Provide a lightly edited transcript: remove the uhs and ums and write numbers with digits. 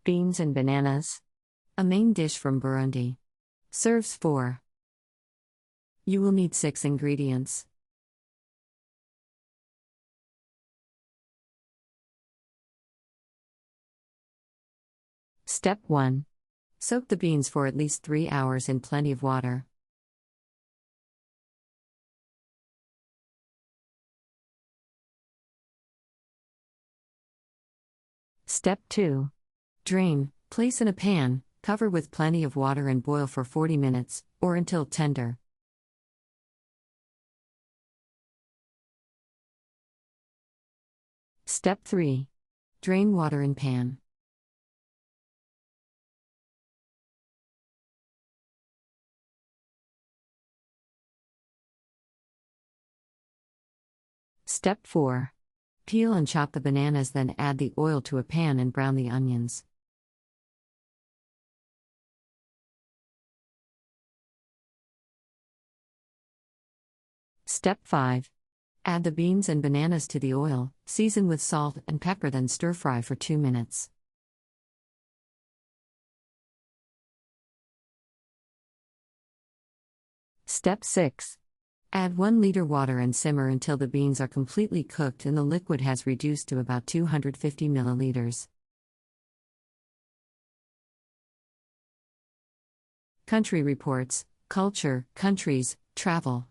Beans and bananas. A main dish from Burundi. Serves 4. You will need 6 ingredients. Step 1. Soak the beans for at least 3 hours in plenty of water. Step 2. Drain, place in a pan, cover with plenty of water and boil for 40 minutes, or until tender. Step 3. Drain water in pan. Step 4. Peel and chop the bananas, then add the oil to a pan and brown the onions. Step 5. Add the beans and bananas to the oil, season with salt and pepper, then stir fry for 2 minutes. Step 6. Add 1 liter water and simmer until the beans are completely cooked and the liquid has reduced to about 250 milliliters. Country Reports, Culture, Countries, Travel.